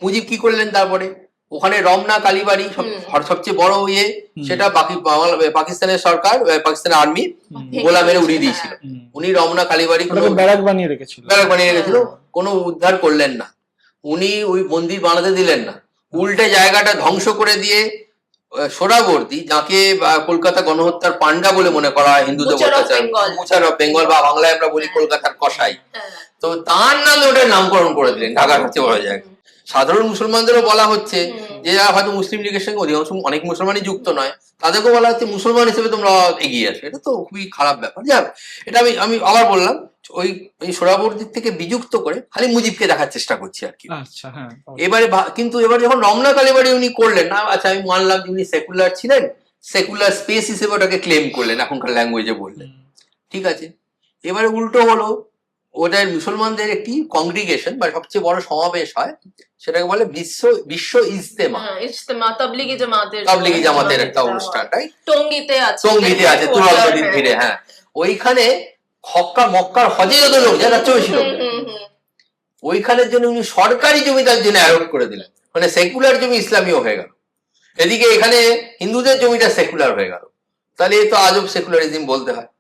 মুজিব কি করলেন তারপরে, ওখানে রমনা কালীবাড়ি সবচেয়ে বড় ইয়ে, সেটা পাকিস্তানের সরকার, পাকিস্তানের আর্মি গোলা মেরে উড়িয়ে দিয়েছিল। উনি রমনা কালীবাড়ি ব্যারাক বানিয়ে রেখেছিল, কোনো উদ্ধার করলেন না। উনি ওই মন্দির বানাতে দিলেন না, উল্টে জায়গাটা ধ্বংস করে দিয়ে সোহরাওয়ার্দী, যাকে কলকাতা গণহত্যার পান্ডা বলে মনে করা হয় হিন্দুদের মুচার অফ বেঙ্গল, বা বাংলায় আমরা বলি কলকাতার কসাই, তো তার নামে ওটার নামকরণ করে দিলেন ঢাকার সবচেয়ে বড় জায়গা। সাধারণ মুসলমানদেরও বলা হচ্ছে, যে যারা হয়তো মুসলিম লীগের সঙ্গে অধিকাংশ অনেক মুসলমানই যুক্ত নয়, তাদেরকেও বলা হচ্ছে মুসলমান হিসেবে তোমরা এগিয়ে আসো। এটা তো খুবই খারাপ ব্যাপার। যাক, এটা আমি আবার বললাম, ওই সোহরাওয়ার্দীর থেকে বিযুক্ত করে খালি মুজিবকে দেখার চেষ্টা করছি আর কি। এবারে কিন্তু এবার যখন রমনা কালীবাড়ি উনি করলেন না, আচ্ছা আমি মানলাম উনি সেকুলার ছিলেন, সেকুলার স্পেস হিসেবে ওটাকে ক্লেম করলেন এখনকার ল্যাঙ্গুয়েজে বললেন, ঠিক আছে। এবারে উল্টো হলো, ওদের মুসলমানদের একটি কংগ্রিগেশন বা সবচেয়ে বড় সমাবেশ হয়, সেটাকে বলে বিশ্ব ইজতেমা, তাবলিগি জামাতের একটা অনুষ্ঠান, টঙ্গীতে আছে তুরাগ নদীর তীরে। হ্যাঁ, ওইখানে মক্কার হজে যত লোক যায় তার চেয়ে বেশি লোক, ওইখানের জন্য উনি সরকারি জমি তার জন্য অ্যালট করে দিলেন, মানে সেকুলার জমি ইসলামীয় হয়ে গেল, এদিকে এখানে হিন্দুদের জমিটা সেকুলার হয়ে গেল। তাহলে এ তো আজব সেকুলারিজম বলতে হয়।